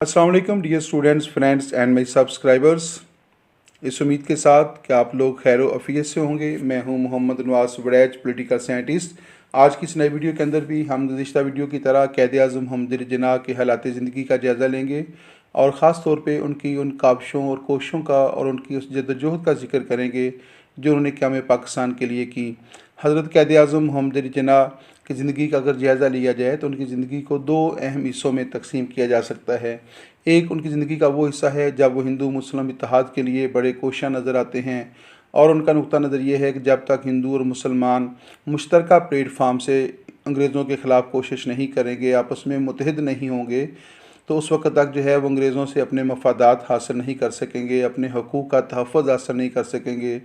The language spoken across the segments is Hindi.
अस्सलाम वालेकुम dear students, friends and my subscribers. इस उम्मीद के साथ कि आप लोग खैर अफियत से होंगे। मैं हूं मोहम्मद नवाज वड़ैच, पॉलिटिकल साइंटिस्ट। आज की इस नई वीडियो के अंदर भी हम गुज़िश्ता वीडियो की तरह क़ायद-ए-आज़म मोहम्मद जिन्ना के हालात ज़िंदगी का जायज़ा लेंगे और ख़ास तौर पे उनकी उन काविशों और कोशिशों का और उनकी उस जद्दोजहद का जिक्र करेंगे जो उन्होंने क़याम पाकिस्तान के लिए की। हज़रत क़ायद-ए-आज़म मोहम्मद जिन्ना की ज़िंदगी का अगर जायज़ा लिया जाए तो उनकी ज़िंदगी को दो अहम हिस्सों में तकसीम किया जा सकता है। एक उनकी ज़िंदगी का वो हिस्सा है जब वो हिंदू मुस्लिम इत्तेहाद के लिए बड़े कोशिश नज़र आते हैं और उनका नुक्ता नज़र ये है कि जब तक हिंदू और मुसलमान मुश्तरका प्लेटफार्म से अंग्रेज़ों के ख़िलाफ़ कोशिश नहीं करेंगे, आपस में मुत्तहिद नहीं होंगे, तो उस वक़्त तक जो है वो अंग्रेज़ों से अपने मफादात हासिल नहीं कर सकेंगे, अपने हकूक़ का तहफ़्फ़ुज़ हासिल नहीं कर सकेंगे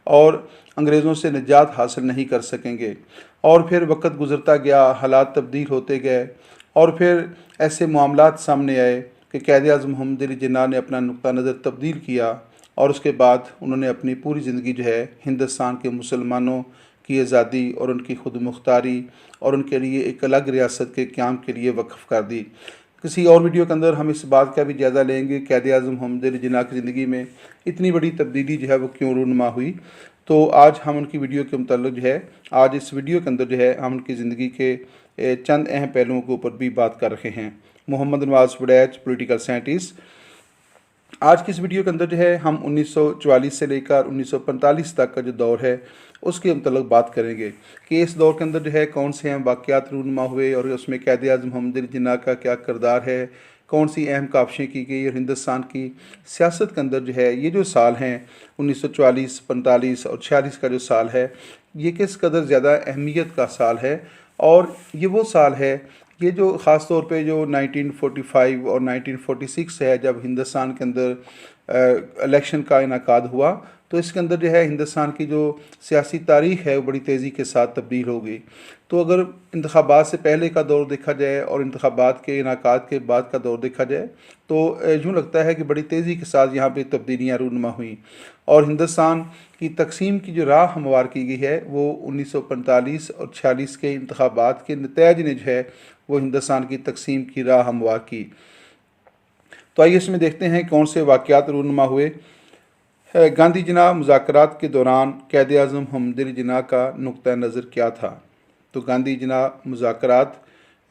और अंग्रेज़ों से निजात हासिल नहीं कर सकेंगे। और फिर वक़्त गुज़रता गया, हालात तब्दील होते गए और फिर ऐसे मामलात सामने आए कि क़ायद-ए-आज़म मोहम्मद जिन्ना ने अपना नुक्ता नज़र तब्दील किया और उसके बाद उन्होंने अपनी पूरी ज़िंदगी जो है हिंदुस्तान के मुसलमानों की आज़ादी और उनकी खुद मुख्तारी और उनके लिए एक अलग रियासत के क़याम के लिए वक्फ़ कर दी। किसी और वीडियो के अंदर हम इस बात का भी जायज़ा लेंगे क़ायद-ए-आज़म मोहम्मद जिन्ना की ज़िंदगी में इतनी बड़ी तब्दीली जो है वो क्यों रूनुमा हुई। तो आज हम उनकी वीडियो के मुतल्लिक़ जो है आज इस वीडियो के अंदर जो है हम उनकी ज़िंदगी के चंद अहम पहलुओं के ऊपर भी बात कर रहे हैं। Mohammad Nawaz Waraich, political scientist. आज की इस वीडियो के अंदर जो है हम 1944 से लेकर 1945 तक का जो दौर है उसके मुतल्लिक़ बात करेंगे कि इस दौर के अंदर जो है कौन से अहम वाक़यात रूनुमा हुए और उसमें क़ायद-ए-आज़म मोहम्मद जिन्ना का क्या किरदार है, कौन सी अहम काविशें की गई और हिंदुस्तान की सियासत के अंदर जो है ये जो साल हैं 1944, 45 और 46 का जो साल है, ये किस कदर ज़्यादा अहमियत का साल है। और ये वो साल है, ये जो ख़ास तौर पे जो 1945 और 1946 है जब हिंदुस्तान के अंदर इलेक्शन का इनेकाद हुआ, तो इसके अंदर जो है हिंदुस्तान की जो सियासी तारीख़ है वो बड़ी तेज़ी के साथ तब्दील हो गई। तो अगर इंतख़ाबात से पहले का दौर देखा जाए और इंतख़ाबात के इनेकाद के बाद का दौर देखा जाए तो यूँ लगता है कि बड़ी तेज़ी के साथ यहाँ पे तब्दीलियाँ रूनुमा हुई और हिंदुस्तान की तकसीम की जो राह हमवार की गई है वो 1945 और 46 के इंतख़ाबात के नतीजे ने जो है वो हिंदुस्तान की तकसीम की राह हमवार की। तो आइए इसमें देखते हैं कौन से वाक़यात रूनुमा हुए। गांधी जिन्ना मुज़ाकरात के दौरान क़ायद-ए-आज़म मोहम्मद जिन्ना का नुक्ता नज़र क्या था। तो गांधी जिन्ना मुज़ाकरात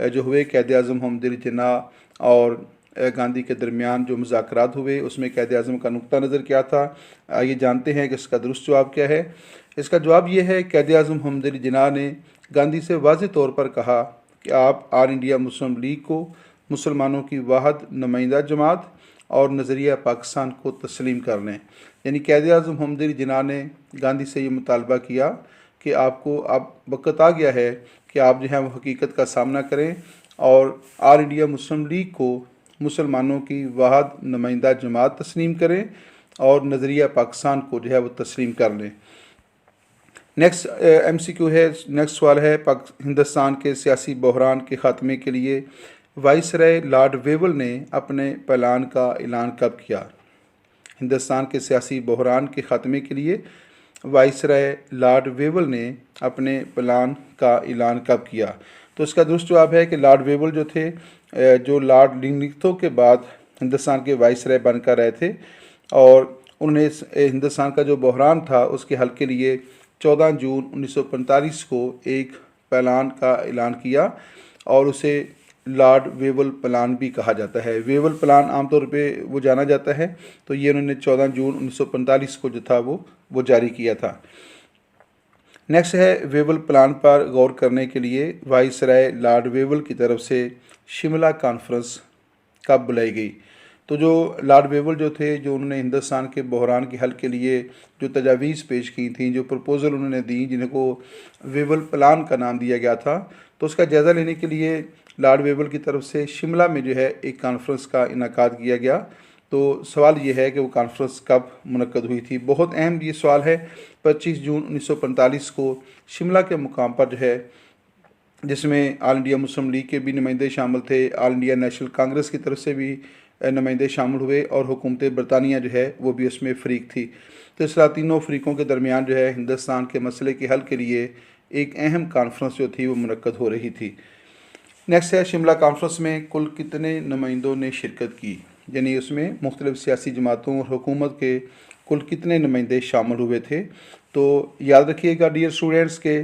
जो हुए क़ायद-ए-आज़म मोहम्मद जिन्ना और गांधी के दरमियान जो मुज़ाकरात हुए उसमें क़ायद-ए-आज़म का नुक्ता नज़र क्या था। ये जानते हैं कि इसका दुरुस्त जवाब क्या है। इसका जवाब ये है क़ायद-ए-आज़म मोहम्मद जिन्ना ने गांधी से वाज़ेह तौर पर कहा कि आप ऑल इंडिया मुस्लिम लीग को मुसलमानों की वाहिद नुमाइंदा जमात और नज़रिया पाकिस्तान को तस्लीम कर लें। यानी क़ायद-ए-आज़म मोहम्मद जिन्ना ने गांधी से ये मुतालबा किया कि आपको अब वक़्त आ गया है कि आप जो है वो हकीकत का सामना करें और ऑल इंडिया मुस्लिम लीग को मुसलमानों की वाहिद नुमाइंदा जमात तस्लीम करें और नज़रिया पाकिस्तान को जो है वो तस्लीम कर लें। नेक्स्ट MCQ है, नेक्स्ट सवाल है हिंदुस्तान के सियासी बहरान के ख़ात्मे के लिए वाइसराय लॉर्ड वेवल ने अपने प्लान का ऐलान कब किया। हिंदुस्तान के सियासी बहरान के ख़ात्मे के लिए वाइसराय लॉर्ड वेवल ने अपने प्लान का ऐलान कब किया। तो इसका दुरुस्त जवाब है कि लॉर्ड वेवल जो थे जो लॉर्ड लिंगलिथो के बाद हिंदुस्तान के वाइसराय बनकर रहे थे और उन्होंने हिंदुस्तान का जो बहरान था उसके हल के लिए 14 जून 1945 को एक प्लान का ऐलान किया और उसे लॉर्ड वेवल प्लान भी कहा जाता है। वेवल प्लान आमतौर पे वो जाना जाता है। तो ये उन्होंने 14 जून 1945 को जो था वो जारी किया था। नेक्स्ट है वेवल प्लान पर गौर करने के लिए वाइसराय लॉर्ड वेवल की तरफ से शिमला कॉन्फ्रेंस कब बुलाई गई। तो जो लॉर्ड वेवल जो थे जो उन्होंने हिंदुस्तान के बहरान के हल के लिए जो तजावीज़ पेश की थी, जो प्रपोज़ल उन्होंने दी जिनको वेवल प्लान का नाम दिया गया था, तो उसका जायज़ा लेने के लिए लॉर्ड वेवल की तरफ से शिमला में जो है एक कॉन्फ्रेंस का इनेकाद किया गया। तो सवाल ये है कि वो कॉन्फ्रेंस कब मुनक्कद हुई थी। बहुत अहम ये सवाल है। 25 जून 1945 को शिमला के मुकाम पर जो है जिसमें ऑल इंडिया मुस्लिम लीग के भी नुमाइंदे शामिल थे, ऑल इंडिया नेशनल कांग्रेस की तरफ से भी नुमाइंदे शामिल हुए और हुकूमत बरतानिया जो है वो भी उसमें फ़रीक थी। तो इस तरह तीनों फ़रीक़ों के दरमियान जो है हिंदुस्तान के मसले के हल के लिए एक अहम कॉन्फ्रेंस जो थी वो मुनक्कद हो रही थी। नेक्स्ट है शिमला कॉन्फ्रेंस में कुल कितने नुमाइंदों ने शिरकत की, यानी उसमें मुख्तलिफ़ सियासी जमातों और हुकूमत के कुल कितने नुमाइंदे शामिल हुए थे। तो याद रखिएगा डियर स्टूडेंट्स के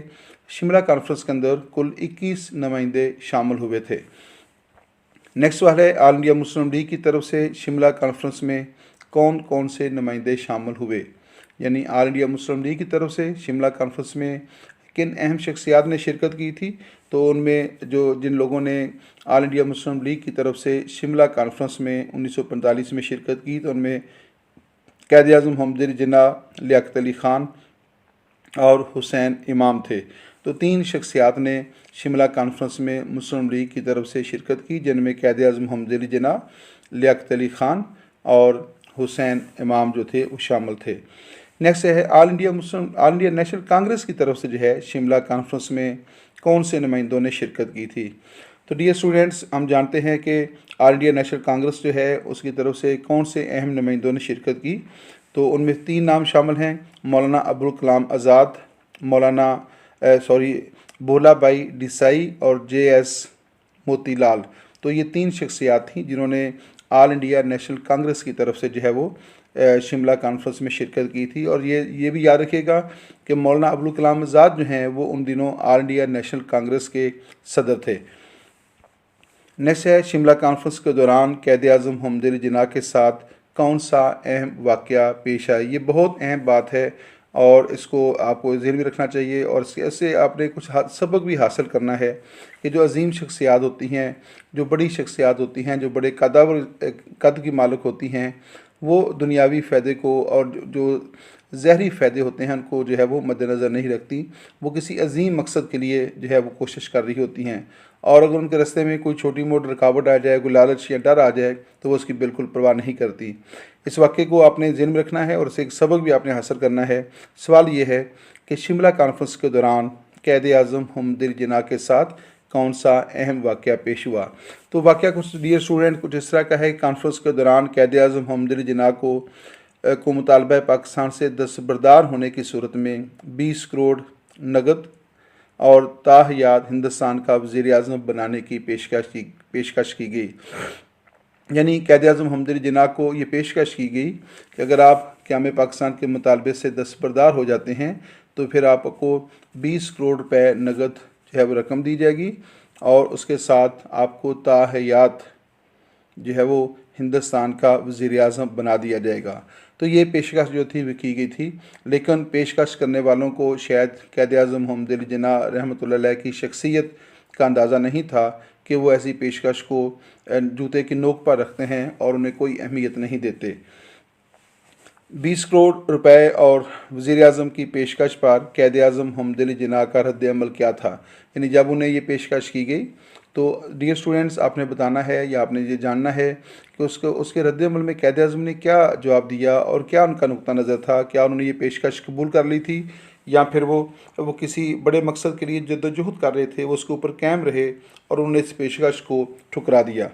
शिमला कॉन्फ्रेंस के अंदर कुल 21 नुमाइंदे शामिल हुए थे। नेक्स्ट सवाल है ऑल इंडिया मुस्लिम लीग की तरफ से शिमला कॉन्फ्रेंस में कौन कौन से नुमाइंदे शामिल हुए, यानी ऑल इंडिया मुस्लिम लीग की तरफ से शिमला कॉन्फ्रेंस में किन अहम शख्सियात ने शिरकत की थी। तो उनमें जिन लोगों ने ऑल इंडिया मुस्लिम लीग की तरफ से शिमला कॉन्फ्रेंस में 1945 में शिरकत की, तो उनमें क़ायद आज़म मोहम्मद अली जिन्ना, लियाकत अली ख़ान और हुसैन इमाम थे। तो 3 शख्सियात ने शिमला कॉन्फ्रेंस में मुस्लिम लीग की तरफ से शिरकत की, जिनमें क़ायद आज़म मोहम्मद अली जिन्ना, लियाकत अली ख़ान और हुसैन इमाम जो थे वो शामिल थे। नेक्स्ट है ऑल इंडिया नेशनल कांग्रेस की तरफ से जो है शिमला कॉन्फ्रेंस में कौन से नुमाइंदों ने शिरकत की थी। तो डियर स्टूडेंट्स, हम जानते हैं कि ऑल इंडिया नेशनल कांग्रेस जो है उसकी तरफ से कौन से अहम नुमाइंदों ने शिरकत की। तो उनमें 3 नाम शामिल हैं, मौलाना अबुल कलाम आज़ाद, भोला भाई देसाई और JS मोतीलाल। तो ये 3 शख्सियात थीं जिन्होंने ऑल इंडिया नेशनल कांग्रेस की तरफ से जो है वो शिमला कॉन्फ्रेंस में शिरकत की थी। और ये भी याद रखिएगा कि मौलाना अबुल कलाम आज़ाद जो हैं वो उन दिनों ऑल इंडिया नेशनल कांग्रेस के सदर थे। नेक्स्ट है शिमला कॉन्फ्रेंस के दौरान क़ायद आज़म मोहम्मद अली जिन्ना के साथ कौन सा अहम वाक़या पेश आया। ये बहुत अहम बात है और इसको आपको ज़हन में रखना चाहिए और इससे आपने कुछ सबक भी हासिल करना है कि जो अजीम शख्सियात होती हैं, जो बड़ी शख्सियात होती हैं, जो बड़े कद की मालिक होती हैं, वो दुनियावी फ़ायदे को और जो ज़हरी फ़ायदे होते हैं उनको जो है वो मद्देनज़र नहीं रखती। वो किसी अजीम मकसद के लिए जो है वो कोशिश कर रही होती हैं और अगर उनके रास्ते में कोई छोटी मोटी रुकावट आ जाए, कोई लालच या डर आ जाए तो वो उसकी बिल्कुल परवाह नहीं करती। इस वाक़े को आपने ज़हन में रखना है और इससे एक सबक भी आपने हासिल करना है। सवाल ये है कि शिमला कॉन्फ्रेंस के दौरान क़ायद आज़म मोहम्मद अली जिन्ना के साथ कौन सा अहम वाक़या पेश हुआ। तो वाक़या कुछ डियर स्टूडेंट कुछ इस तरह का है। कॉन्फ्रेंस के दौरान क़ायद आज़म मोहम्मद अली जिन्ना को मुतालबा पाकिस्तान से दस्तबरदार होने की सूरत में 20 करोड़ नकद और ताहयात हिंदुस्तान का वज़ीर आज़म बनाने की पेशकश की गई। यानी क़ायद आज़म मोहम्मद अली जिन्ना को ये पेशकश की गई कि अगर आप क़याम पाकिस्तान के मुतालबे से दस्तबरदार हो जाते हैं तो फिर आपको 20 करोड़ रुपए नकद जो है वो रकम दी जाएगी और उसके साथ आपको ताहयात जो है वो हिंदुस्तान का वज़ीर आज़म बना दिया जाएगा। तो ये पेशकश जो थी वो की गई थी, लेकिन पेशकश करने वालों को शायद क़ायद आज़म मोहम्मद अली जिन्ना रहमतुल्लाह अलैह की शख्सियत का अंदाज़ा नहीं था कि वो ऐसी पेशकश को जूते की नोक पर रखते हैं और उन्हें कोई अहमियत नहीं देते। 20 करोड़ रुपए और वज़ीर आज़म की पेशकश पर क़ायद आज़म मोहम्मद अली जिन्ना का रद्द-ए-अमल क्या था। यानी जब उन्हें ये पेशकश की गई तो डियर स्टूडेंट्स आपने बताना है या आपने ये जानना है कि उसके रद्द-ए-अमल में क़ायद आज़म ने क्या जवाब दिया और क्या उनका नुक्ता नज़र था। क्या उन्होंने ये पेशकश कबूल कर ली थी या फिर वो किसी बड़े मकसद के लिए जद्दोजहद कर रहे थे, वो उसके ऊपर कायम रहे और उन्होंने इस पेशकश को ठुकरा दिया।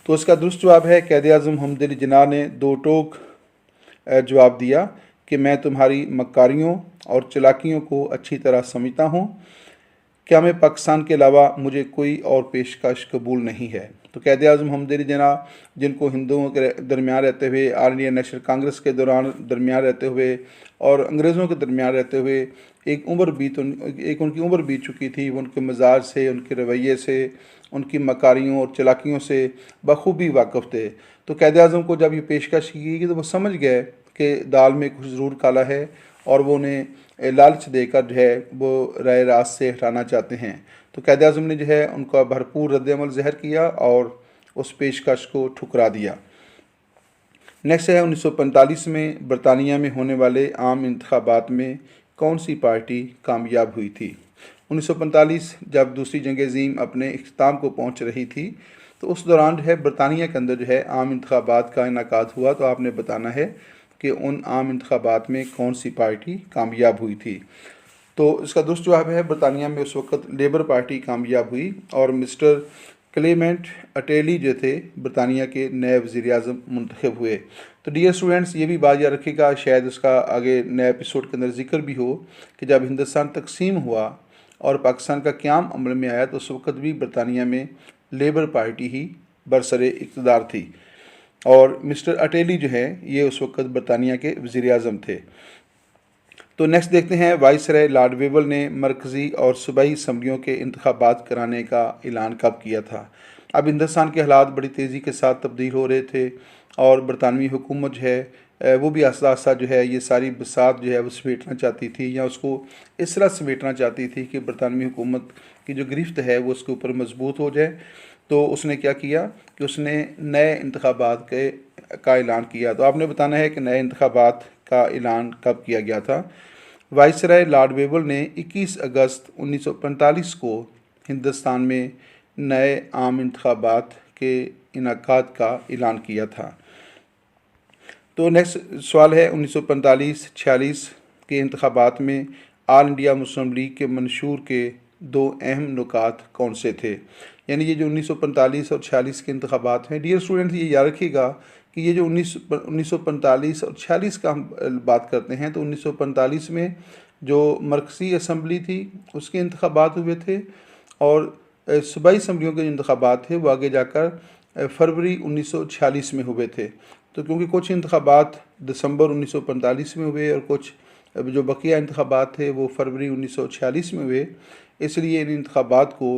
तो इसका दुरुस्त जवाब है क़ायद आज़म मोहम्मद अली जिन्ना ने 2 टोक जवाब दिया कि मैं तुम्हारी मक्कारियों और चालाकियों को अच्छी तरह समझता हूँ। क़याम पाकिस्तान के अलावा मुझे कोई और पेशकश कबूल नहीं है। तो क़ायद आज़म मोहम्मद अली जिन्ना जिनको हिंदुओं के दरमियान रहते हुए, ऑल इंडिया नेशनल कांग्रेस के दौरान दरमियान रहते हुए और अंग्रेज़ों के दरमियान रहते हुए एक उनकी उम्र बीत चुकी थी, वो उनके मिजाज से, उनके रवैये से, उनकी मकारियों और चालाकियों से बखूबी वाकिफ़ थे। तो क़ायद आज़म को जब ये पेशकश की गई तो वो समझ गए कि दाल में कुछ ज़रूर काला है और वो उन्हें लालच देकर जो है वो राय रास्त से हटाना चाहते हैं। तो क़ायद आज़म ने जो है उनका भरपूर रद्द-ए-अमल ज़ाहिर किया और उस पेशकश को ठुकरा दिया। नेक्स्ट है 1945 में बरतानिया में होने वाले आम इंतखाबात में कौन सी पार्टी कामयाब हुई थी। 1945 जब दूसरी जंग अज़ीम अपने इख्तिताम को पहुँच रही थी तो उस दौरान जो है बरतानिया के अंदर जो है आम इंतखाबात का इनेकाद हुआ। तो आपने बताना है कि उन आम इंतखाबात में कौन सी पार्टी कामयाब हुई थी। तो इसका दुरुस्त जवाब है बरतानिया में उस वक़्त लेबर पार्टी कामयाब हुई और मिस्टर क्लेमेंट अटेली जो थे बरतानिया के नए वज़ीर आज़म मुंतखब हुए। तो डियर स्टूडेंट्स ये भी बात याद रखिएगा, शायद उसका आगे नए एपिसोड के अंदर ज़िक्र भी हो कि जब हिंदुस्तान तकसीम हुआ और पाकिस्तान का क़याम अमल में आया तो उस वक़्त भी बरतानिया में लेबर पार्टी ही बरसरे इक़्तिदार थी और मिस्टर अटेली जो है ये उस वक़्त बरतानिया के वज़ीर-ए-आज़म थे। तो नेक्स्ट देखते हैं, वाइसराय लॉर्ड वेवल ने मरकज़ी और सूबाई असम्बलियों के इंतखाबात कराने का ऐलान कब किया था। अब हिंदुस्तान के हालात बड़ी तेज़ी के साथ तब्दील हो रहे थे और बरतानवी हुकूमत जो है वो भी आस्ता आस्ता जो है ये सारी बसात जो है वो समेटना चाहती थी या उसको इस तरह समेटना चाहती थी कि बरतानवी हुकूमत की जो गिरफ्त है वो उसके ऊपर मजबूत हो जाए। तो उसने क्या किया कि उसने नए इंतखाबात का ऐलान किया। तो आपने बताना है कि नए इंतखाबात का ऐलान कब किया गया था। वाइसराय लॉर्ड वेवल ने 21 अगस्त 1945 को हिंदुस्तान में नए आम इंतखाबात के इनेकाद का ऐलान किया था। तो नेक्स्ट सवाल है, 1945-46 के इंतखाबात में आल इंडिया मुस्लिम लीग के मंशूर के दो अहम नुकात कौन से थे। यानी ये जो 1945 और 46 के इंतखाबात हैं, डियर स्टूडेंट्स ये याद रखिएगा कि ये जो 1945 और 46 का हम बात करते हैं तो 1945 में जो मरकज़ी असम्बली थी उसके इंतखाबात हुए थे और सूबाई असम्बलियों के जो इंतखाबात थे वो आगे जाकर फरवरी 1946 में हुए थे। तो क्योंकि कुछ इंतखाबात दिसंबर 1945 में हुए और कुछ जो बकिया इंतखाबात थे वो फरवरी 1946 में हुए, इसलिए इन इंतखाबात को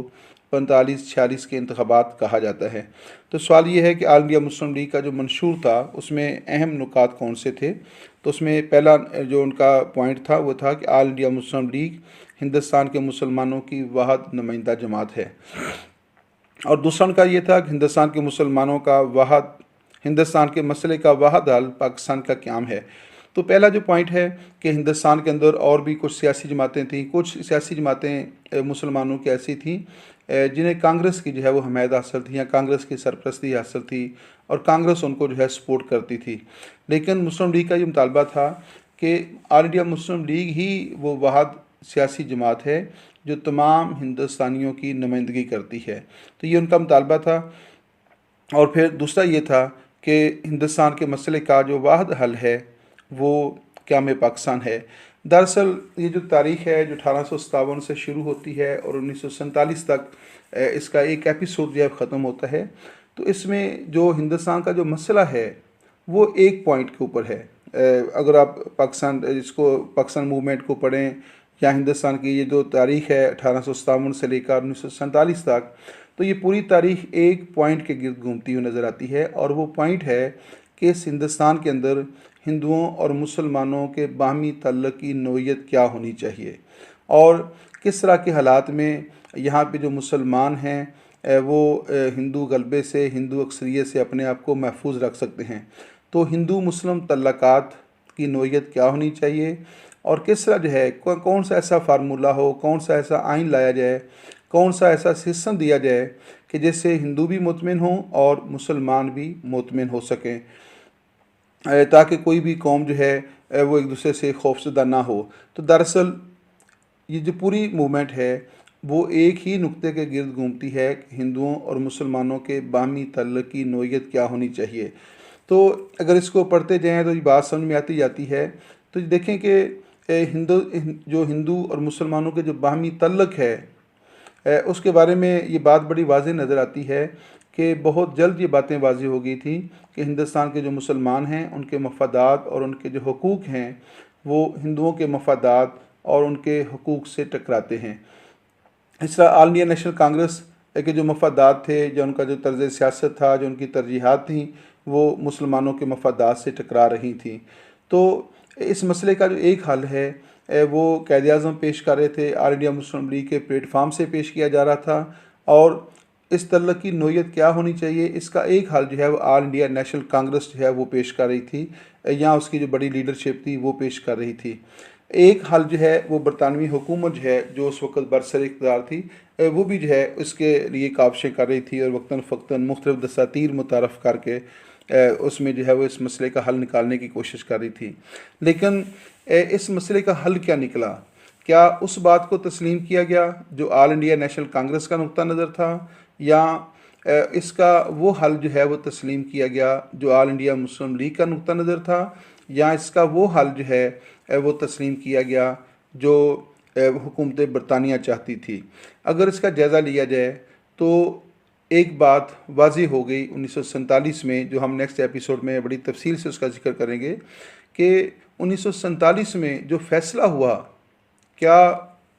45-46 के इंतखाबात कहा जाता है। तो सवाल ये है कि आल इंडिया मुस्लिम लीग का जो मंशूर था उसमें अहम नुकात कौन से थे। तो उसमें पहला जो उनका पॉइंट था वो था कि आल इंडिया मुस्लिम लीग हिंदुस्तान के मुसलमानों की वाहिद नुमाइंदा जमात है और दूसरा उनका ये था कि हिंदुस्तान के मुसलमानों का हिंदुस्तान के मसले का वाहिद हल पाकिस्तान का क़याम है। तो पहला जो पॉइंट है कि हिंदुस्तान के अंदर और भी कुछ सियासी जमातें थीं, कुछ सियासी जमातें मुसलमानों की ऐसी थीं जिन्हें कांग्रेस की जो है वो हमायत हासिल थी या कांग्रेस की सरपरस्ती हासिल थी और कांग्रेस उनको जो है सपोर्ट करती थी। लेकिन मुस्लिम लीग का ये मुतालबा था कि ऑल इंडिया मुस्लिम लीग ही वो वाहिद सियासी जमात है जो तमाम हिंदुस्तानियों की नुमाइंदगी करती है। तो ये उनका मुतालबा था। और फिर दूसरा ये था कि हिंदुस्तान के मसले का जो वाहिद हल है वो क़याम पाकिस्तान है। दरअसल ये जो तारीख़ है जो 1857 से शुरू होती है और 1947 तक इसका एक एपिसोड जो है ख़त्म होता है। तो इसमें जो हिंदुस्तान का जो मसला है वो एक पॉइंट के ऊपर है। अगर आप पाकिस्तान मूवमेंट को पढ़ें या हिंदुस्तान की ये जो तारीख़ है 1857 से लेकर 1947 तक, तो ये पूरी तारीख़ एक पॉइंट के गिर्द घूमती हुई नज़र आती है और वो पॉइंट है कि इस हिंदुस्तान के अंदर हिंदुओं और मुसलमानों के बाहमी तल्लुक़ की नोयत क्या होनी चाहिए और किस तरह के हालात में यहाँ पे जो मुसलमान हैं वो हिंदू गलबे से, हिंदू अक्सरियत से अपने आप को महफूज रख सकते हैं। तो हिंदू मुस्लिम तल्लुक़ात की नोयत क्या होनी चाहिए और किस तरह जो है कौन सा ऐसा फार्मूला हो, कौन सा ऐसा आइन लाया जाए, कौन सा ऐसा सिस्टम दिया जाए कि जिससे हिंदू भी मुतमिन हों और मुसलमान भी मुतमिन हो सकें, ताकि कोई भी कौम जो है वो एक दूसरे से खौफज़दा ना हो। तो दरअसल ये जो पूरी मूवमेंट है वो एक ही नुक्ते के गिर्द घूमती है कि हिंदुओं और मुसलमानों के बाहमी तल्लुक़ की नोयत क्या होनी चाहिए। तो अगर इसको पढ़ते जाएँ तो ये बात समझ में आती जाती है। तो देखें कि हिंदू और मुसलमानों के जो बाहमी तल्लुक़ है उसके बारे में ये बात बड़ी वाज़ेह नज़र आती है कि बहुत जल्द ये बातें वाज़ेह हो गई थी कि हिंदुस्तान के जो मुसलमान हैं उनके मफादात और उनके जो हुकूक हैं वो हिंदुओं के मफादात और उनके हुकूक से टकराते हैं। इस तरह ऑल इंडिया नेशनल कांग्रेस के जो मफादात थे, जो उनका जो तर्ज़ सियासत था, जो उनकी तरजीहात थी, वो मुसलमानों के मफादात से टकरा रही थी। तो इस मसले का जो एक हल है वो क़ायद आज़म पेश कर रहे थे, ऑल इंडिया मुस्लिम लीग के प्लेटफार्म से पेश किया जा रहा था और इस तल्लुक़ की नोयत क्या होनी चाहिए इसका एक हल जो है वो ऑल इंडिया नेशनल कांग्रेस जो है वो पेश कर रही थी या उसकी जो बड़ी लीडरशिप थी वो पेश कर रही थी। एक हल जो है वो बरतानवी हुकूमत जो है जो उस वक़्त बरसर इक़्तिदार थी वो भी जो है उसके लिए काविशें कर रही थी और वक्तन फ़क्तन मुख्तलिफ़ दसातीर मुतारफ़ करके उसमें जो है वो इस मसले का हल निकालने की कोशिश कर रही थी। लेकिन इस मसले का हल क्या निकला? क्या उस बात को तस्लीम किया गया जो ऑल इंडिया नेशनल कांग्रेस का नुक्ता नज़र था या इसका वो हल जो है वो तस्लीम किया गया जो ऑल इंडिया मुस्लिम लीग का नुक्ता नज़र था या इसका वो हल जो है वो तस्लीम किया गया जो हुकूमत बरतानिया चाहती थी। अगर इसका जायज़ा लिया जाए तो एक बात वाज़ी हो गई 1947 में, जो हम नेक्स्ट एपिसोड में बड़ी तफसील से उसका जिक्र करेंगे, कि 1947 में जो फ़ैसला हुआ, क्या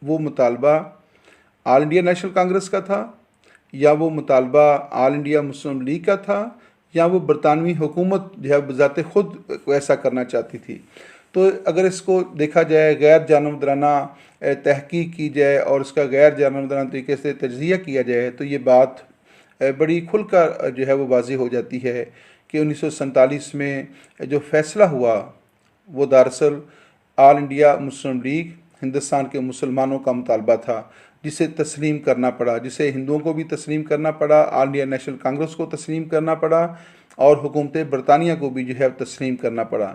वो मुतालबा ऑल इंडिया नेशनल कांग्रेस का था, या वो मुतालबा ऑल इंडिया मुस्लिम लीग का था, या वो बरतानवी हुकूमत जो है बज़ाते ख़ुद ऐसा करना चाहती थी। तो अगर इसको देखा जाए, गैर जानबदाराना तहकीक की जाए और इसका गैर जानबदाराना तरीके से तज्ज़िया किया जाए, तो ये बात बड़ी खुलकर जो है वो वाज़ी हो जाती है कि 1947 में जो फ़ैसला हुआ वो दरअसल all India Muslim league, Hindustan के मुसलमानों का मुतालबा था, जिसे तस्लीम करना पड़ा, जिसे हिंदुओं को भी तस्लीम करना पड़ा, ऑल इंडिया नेशनल कांग्रेस को तस्लीम करना पड़ा और हुकूमत बरतानिया को भी जो है तस्लीम करना पड़ा।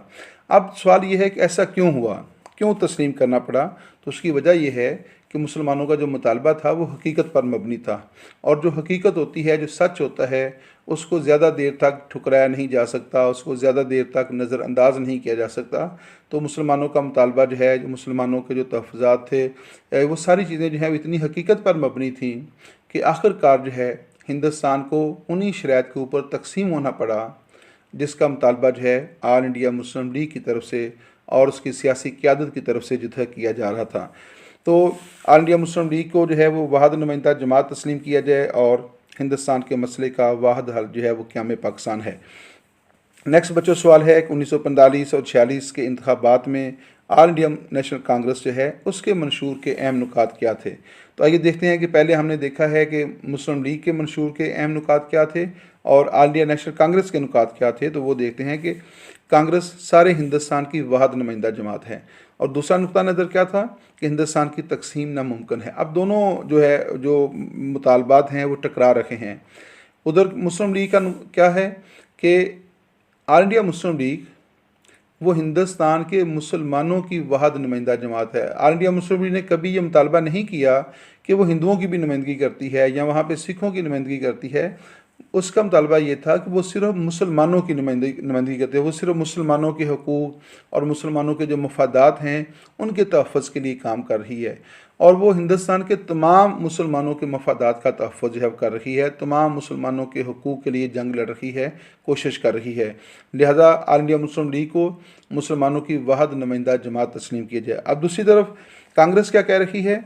अब सवाल ये है कि ऐसा क्यों हुआ, क्यों तस्लीम करना पड़ा? तो उसकी वजह यह है कि मुसलमानों का जो मुतालबा था वो हकीकत पर मबनी था, और जो हकीकत होती है, जो सच होता है, उसको ज़्यादा देर तक ठुकराया नहीं जा सकता, उसको ज़्यादा देर तक नज़रअंदाज नहीं किया जा सकता। तो मुसलमानों का मुतालबा जो है, जो मुसलमानों के जो तहफ़्फ़ुज़ात थे, वो सारी चीज़ें जो हैं इतनी हकीकत पर मबनी थी कि आखिरकार जो है हिंदुस्तान को उन्हीं शराइत के ऊपर तकसीम होना पड़ा जिसका मुतालबा जो है ऑल इंडिया मुस्लिम लीग की तरफ से और उसकी सियासी क़यादत की तरफ से जितना किया जा रहा था। तो ऑल इंडिया मुस्लिम लीग को जो है वो वाहिद नुमाइंदा जमात तस्लीम किया जाए और हिंदुस्तान के मसले का वाहिद हल जो है वो क़याम पाकिस्तान है। नेक्स्ट बच्चों सवाल है कि 1945 और 46 के इंतखाबात में ऑल इंडिया नेशनल कांग्रेस जो है उसके मंशूर के अहम नुकात क्या थे। तो आइए देखते हैं कि पहले हमने देखा है कि मुस्लिम लीग के मंशूर के अहम नुकात क्या थे और ऑल इंडिया नेशनल कांग्रेस के नुकात क्या थे। तो वो देखते हैं कि कांग्रेस सारे हिंदुस्तान की वाहिद नुमाइंदा जमात है, और दूसरा नुक्ता नज़र क्या था कि हिंदुस्तान की तकसीम नामुमकिन है। अब दोनों जो है जो मुतालबात हैं वो टकरा रखे हैं। उधर मुस्लिम लीग का क्या है कि ऑल इंडिया मुस्लिम लीग वो हिंदुस्तान के मुसलमानों की वाहिद नुमाइंदा जमात है। ऑल इंडिया मुस्लिम लीग ने कभी ये मुतालबा नहीं किया कि वो हिंदुओं की भी नुमाइंदगी करती है या वहाँ पे सिखों की नुमाइंदगी करती है। उसका मुतालबा ये था कि वो सिर्फ मुसलमानों की नुमाइंदगी करते हैं, वो सिर्फ मुसलमानों के हकूक़ और मुसलमानों के जो मफादात हैं उनके तहफ़्फ़ुज़ के लिए काम कर रही है, और वो हिंदुस्तान के तमाम मुसलमानों के मफादात का तहफ़्फ़ुज़ जो है कर रही है, तमाम मुसलमानों के हकूक़ के लिए जंग लड़ रही है, कोशिश कर रही है। लिहाजा ऑल इंडिया मुस्लिम लीग को मुसलमानों की वाहिद नुमाइंदा जमात तस्लीम किया जाए। अब दूसरी तरफ कांग्रेस क्या कह रही है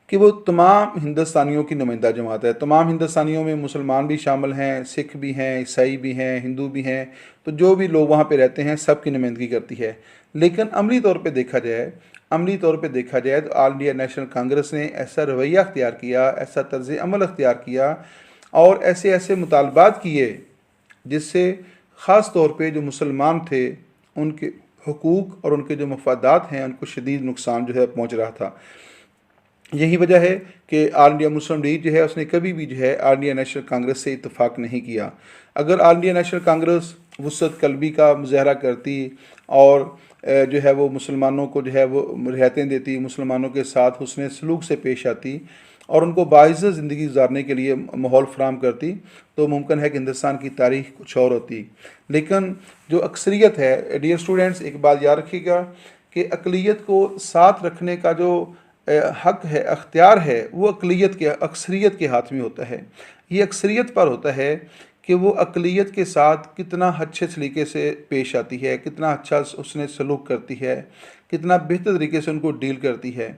कि वो तमाम हिंदुस्तानियों की नुमाइंदा जमात है। तमाम हिंदुस्तानियों में मुसलमान भी शामिल हैं, सिख भी हैं, ईसाई भी हैं, हिंदू भी हैं, तो जो भी लोग वहाँ पे रहते हैं सब की नुमाइंदगी करती है। लेकिन अमली तौर पे देखा जाए तो ऑल इंडिया नेशनल कांग्रेस ने ऐसा रवैया अख्तियार किया, ऐसा तर्ज़ अमल अख्तियार किया और ऐसे ऐसे मुतालबात किए जिससे ख़ास तौर पे जो मुसलमान थे उनके हकूक़ और उनके जो मफादात हैं उनको शदीद नुकसान जो है पहुँच रहा था। यही वजह है कि ऑल इंडिया मुस्लिम लीग जो है उसने कभी भी जो है ऑल इंडिया नेशनल कांग्रेस से इत्तेफाक नहीं किया। अगर ऑल इंडिया नेशनल कांग्रेस वुसअत क़ल्बी का मुज़ाहरा करती और जो है वो मुसलमानों को जो है वो रियायतें देती, मुसलमानों के साथ हुस्न सलूक से पेश आती और उनको बाइज़्ज़त ज़िंदगी गुजारने के लिए माहौल फ़राहम करती, तो मुमकिन है कि हिंदुस्तान की तारीख़ कुछ और होती। लेकिन जो अक्सरियत है, डियर स्टूडेंट्स, एक बात याद रखिएगा कि अक़लियत को साथ रखने का जो हक़ है, अख्तियार है, वो अक्सरियत के हाथ में होता है। ये अक्सरियत पर होता है कि वो अक़लियत के साथ कितना अच्छे तरीके से पेश आती है, कितना अच्छा उसने सलूक करती है, कितना बेहतर तरीके से उनको डील करती है।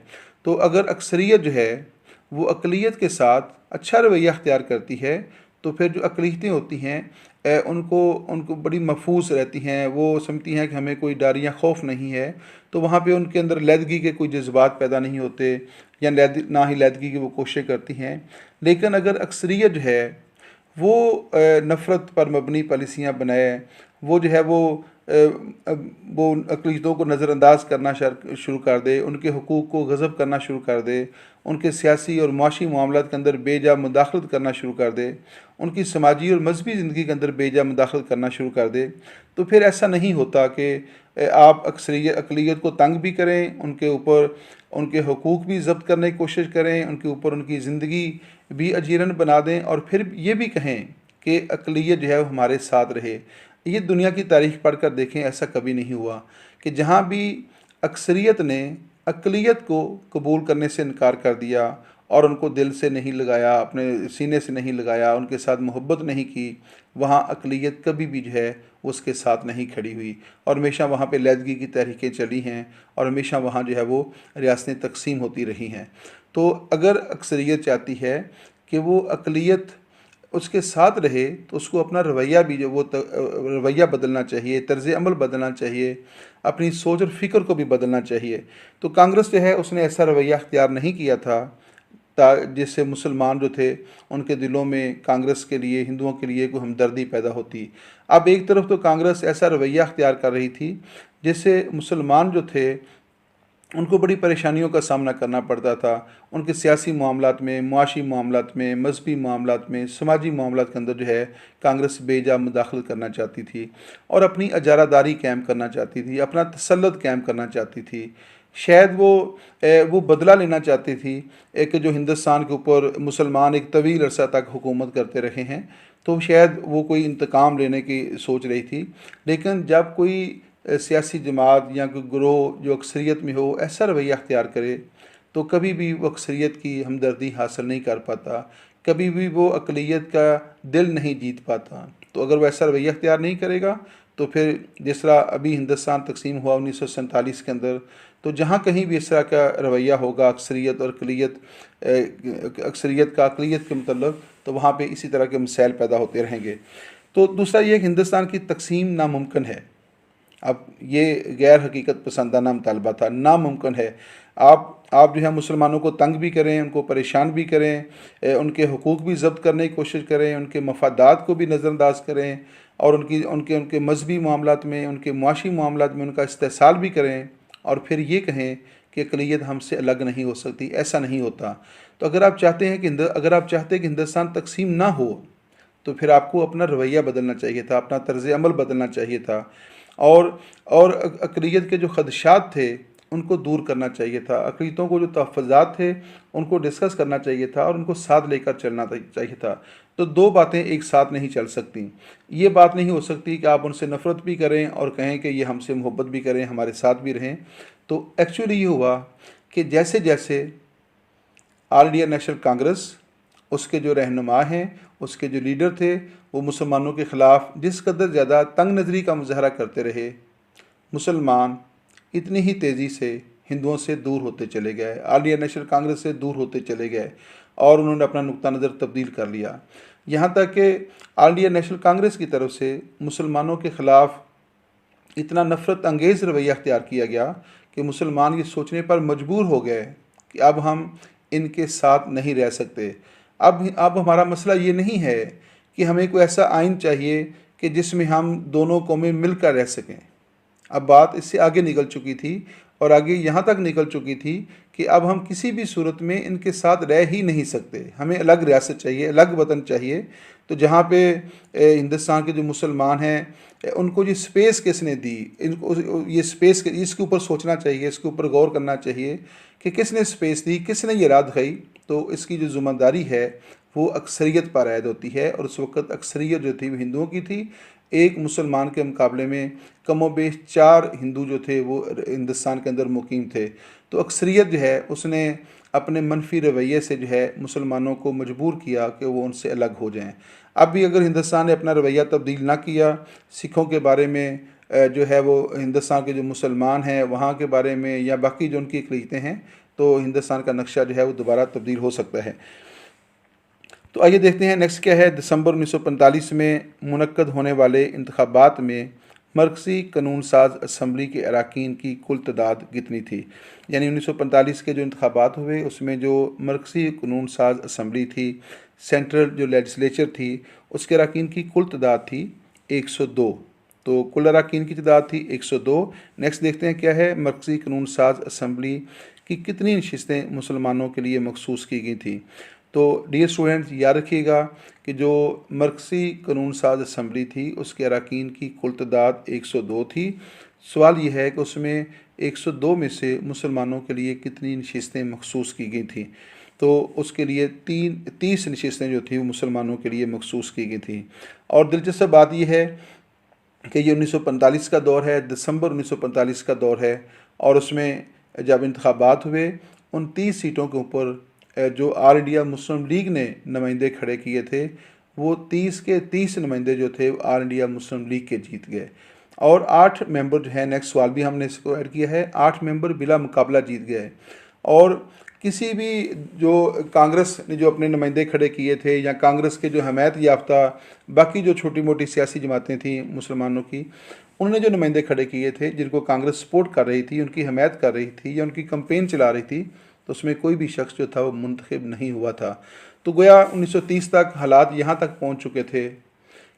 तो अगर अक्सरियत जो है वो अक़लियत के साथ अच्छा रवैया अख्तियार करती है तो फिर जो अक़लियतें होती हैं उनको बड़ी महफूज रहती हैं, वो समझती हैं कि हमें कोई डर या खौफ नहीं है, तो वहाँ पे उनके अंदर लैदगी के कोई जज्बात पैदा नहीं होते या ना ही लैदगी की वो कोशिश करती हैं। लेकिन अगर अक्सरियत जो है वो नफ़रत पर मबनी पॉलिसियाँ बनाए, वो जो है वो अक़लियतों को नज़रअंदाज करना शुरू कर दे, उनके हकूक़ को गज़ब करना शुरू कर दे, उनके सियासी और माशी मामलात के अंदर बेजा मुदाखलत करना शुरू कर दे, उनकी समाजी और मजहबी ज़िंदगी के अंदर बेजा मुदाखलत करना शुरू कर दे, तो फिर ऐसा नहीं होता कि आप अक़लियत को तंग भी करें, उनके ऊपर उनके हकूक़ भी ज़ब्त करने की कोशिश करें, उनके ऊपर उनकी ज़िंदगी भी अजीरन बना दें और फिर ये भी कहें कि अक़लियत जो है हमारे साथ रहे। ये दुनिया की तारीख़ पढ़ कर देखें, ऐसा कभी नहीं हुआ कि जहाँ भी अक्सरियत ने अक़लियत को कबूल करने से इनकार कर दिया और उनको दिल से नहीं लगाया, अपने सीने से नहीं लगाया, उनके साथ मोहब्बत नहीं की, वहाँ अक़लियत कभी भी जो है उसके साथ नहीं खड़ी हुई और हमेशा वहाँ पे लैदगी की तहरीकें चली हैं और हमेशा वहाँ जो है वो रियासतें तकसीम होती रही हैं। तो अगर अक्सरियत चाहती है कि वो अक़लियत उसके साथ रहे तो उसको अपना रवैया भी जो वो रवैया बदलना चाहिए, तर्ज़ अमल बदलना चाहिए, अपनी सोच और फ़िक्र को भी बदलना चाहिए। तो कांग्रेस जो है उसने ऐसा रवैया अख्तियार नहीं किया था जिससे मुसलमान जो थे उनके दिलों में कांग्रेस के लिए, हिंदुओं के लिए कोई हमदर्दी पैदा होती। अब एक तरफ तो कांग्रेस ऐसा रवैया अख्तियार कर रही थी जिससे मुसलमान जो थे उनको बड़ी परेशानियों का सामना करना पड़ता था। उनके सियासी मामलात में, मुआशी मामलात में, मज़हबी मामलात में, समाजी मामलात के अंदर जो है कांग्रेस बेजा मुदाखलत करना चाहती थी और अपनी अजारादारी कायम करना चाहती थी, अपना तसल्लुत कायम करना चाहती थी। शायद वो बदला लेना चाहती थी एक जो हिंदुस्तान के ऊपर मुसलमान एक तवील अरसा तक हुकूमत करते रहे हैं, तो शायद वो कोई इंतकाम लेने की सोच रही थी। लेकिन जब कोई सियासी जमात या कोई ग्रोह जो अक्सरियत में हो ऐसा रवैया अख्तियार करे तो कभी भी वो अक्सरियत की हमदर्दी हासिल नहीं कर पाता, कभी भी वो अक़लियत का दिल नहीं जीत पाता। तो अगर वो ऐसा रवैया अख्तियार नहीं करेगा तो फिर जिस तरह अभी हिंदुस्तान तकसीम हुआ 1947 के अंदर, तो जहाँ कहीं भी इस तरह का रवैया होगा अक्सरियत और अक़लियत, अक्सरियत का अक़लियत के मतलब, तो वहाँ पे इसी तरह के मसाइल पैदा होते रहेंगे। तो दूसरा ये हिंदुस्तान की तकसीम नामुमकिन है। अब ये गैर हकीकत पसंदाना मुतालबा था, नामुमकिन है। आप जो है मुसलमानों को तंग भी करें, उनको परेशान भी करें, उनके हुकूक भी ज़ब्त करने की कोशिश करें, उनके मफादात को भी नज़रअंदाज करें और उनकी उनके उनके मजहबी मामलात में, उनके मुआशी मामलात में उनका इस्तेहसाल भी करें और फिर ये कहें कि अक़लियत हमसे अलग नहीं हो सकती, ऐसा नहीं होता। तो अगर आप चाहते हैं कि हिंदुस्तान तकसीम ना हो तो फिर आपको अपना रवैया बदलना चाहिए था, अपना तर्ज़ अमल बदलना चाहिए था और अक़लियत के जो ख़दशात थे उनको दूर करना चाहिए था। अक़लियतों को जो तहफ़्फ़ुज़ात थे उनको डिस्कस करना चाहिए था और उनको साथ लेकर चलना चाहिए था। तो दो बातें एक साथ नहीं चल सकती। ये बात नहीं हो सकती कि आप उनसे नफ़रत भी करें और कहें कि ये हमसे मोहब्बत भी करें, हमारे साथ भी रहें। तो एक्चुअली ये हुआ कि जैसे जैसे ऑल इंडिया नेशनल कांग्रेस, उसके जो रहनुमा हैं, उसके जो लीडर थे, वो मुसलमानों के ख़िलाफ़ जिस कदर ज़्यादा तंग नज़री का मुज़ाहरा करते रहे, मुसलमान इतनी ही तेज़ी से हिंदुओं से दूर होते चले गए, ऑल इंडिया नेशनल कांग्रेस से दूर होते चले गए और उन्होंने अपना नुक्ता नज़र तब्दील कर लिया। यहाँ तक कि ऑल इंडिया नेशनल कांग्रेस की तरफ से मुसलमानों के ख़िलाफ़ इतना नफ़रत अंगेज़ रवैया अख्तियार किया गया कि मुसलमान ये सोचने पर मजबूर हो गए कि अब हम इनके साथ नहीं रह सकते। अब हमारा मसला ये नहीं है कि हमें कोई ऐसा आइन चाहिए कि जिसमें हम दोनों कौमें मिलकर रह सकें। अब बात इससे आगे निकल चुकी थी और आगे यहाँ तक निकल चुकी थी कि अब हम किसी भी सूरत में इनके साथ रह ही नहीं सकते। हमें अलग रियासत चाहिए, अलग वतन चाहिए। तो जहाँ पे हिंदुस्तान के जो मुसलमान हैं उनको ये स्पेस किसने दी, इनको ये स्पेस इसके ऊपर सोचना चाहिए, इसके ऊपर गौर करना चाहिए कि किसने स्पेस दी, किसने ये राह दिखाई। तो इसकी जो ज़िम्मेदारी है वो अक्सरियत पर आयद होती है और उस वक़्त अक्सरियत जो थी वो हिंदुओं की थी। एक मुसलमान के मुकाबले में कमोबेश 4 हिंदू जो थे वो हिंदुस्तान के अंदर मुकीम थे। तो अक्सरियत जो है उसने अपने मनफी रवैये से जो है मुसलमानों को मजबूर किया कि वो उनसे अलग हो जाएं। अब भी अगर हिंदुस्तान ने अपना रवैया तब्दील ना किया, सिखों के बारे में जो है वो हिंदुस्तान के जो मुसलमान हैं वहाँ के बारे में या बाकी जो उनकी अक़ीदतें हैं, तो हिंदुस्तान का नक्शा जो है वो दोबारा तब्दील हो सकता है। तो आइए देखते हैं नेक्स्ट क्या है। दिसंबर 1945 में मुनक्कद होने वाले इंतखाबात में मरकज़ी कानून साज असम्बली के अरकान की कुल तादाद कितनी थी। यानी 1945 के जो इंतखाबात हुए उसमें जो मरकज़ी कानून साज असम्बली थी, सेंट्रल जो लेजिस्लेचर थी, उसके अरकान की कुल तादाद थी 102। तो कुल अरकान की तादाद थी 102। नेक्स्ट देखते हैं क्या है, मरकज़ी कानून साज असम्बली की कितनी नशिस्तें मुसलमानों के लिए मखसूस की गई थी। तो डियर स्टूडेंट्स याद रखिएगा कि जो मरकज़ी कानून साज असम्बली थी उसके अरकान की कुल तादाद 102 थी। सवाल यह है कि उसमें 102 में से मुसलमानों के लिए कितनी नशिस्तें मखसूस की गई थी। तो उसके लिए 30 नशिस्तें जो थी वो मुसलमानों के लिए मखसूस की गई थी। और दिलचस्प बात यह है कि ये 1945 का दौर है, दिसंबर 1945 का दौर है और उसमें जब इंतखाबात हुए, उन 30 सीटों के ऊपर जो ऑल इंडिया मुस्लिम लीग ने नुमाइंदे खड़े किए थे, वो 30 के 30 नुमाइंदे जो थे ऑल इंडिया मुस्लिम लीग के जीत गए। और 8 मेंबर जो है, नेक्स्ट सवाल भी हमने इसको ऐड किया है, 8 मेंबर बिला मुकाबला जीत गए। और किसी भी जो कांग्रेस ने जो अपने नुमाइंदे खड़े किए थे, या कांग्रेस के जो हमायत याफ्ता बाकी जो छोटी मोटी सियासी जमातें थीं मुसलमानों की, उन्होंने जो नुमाइंदे खड़े किए थे जिनको कांग्रेस सपोर्ट कर रही थी, उनकी हमायत कर रही थी या उनकी कंपेन चला रही थी, तो उसमें कोई भी शख्स जो था वो मुंतखब नहीं हुआ था। तो गोया 1930 तक हालात यहाँ तक पहुँच चुके थे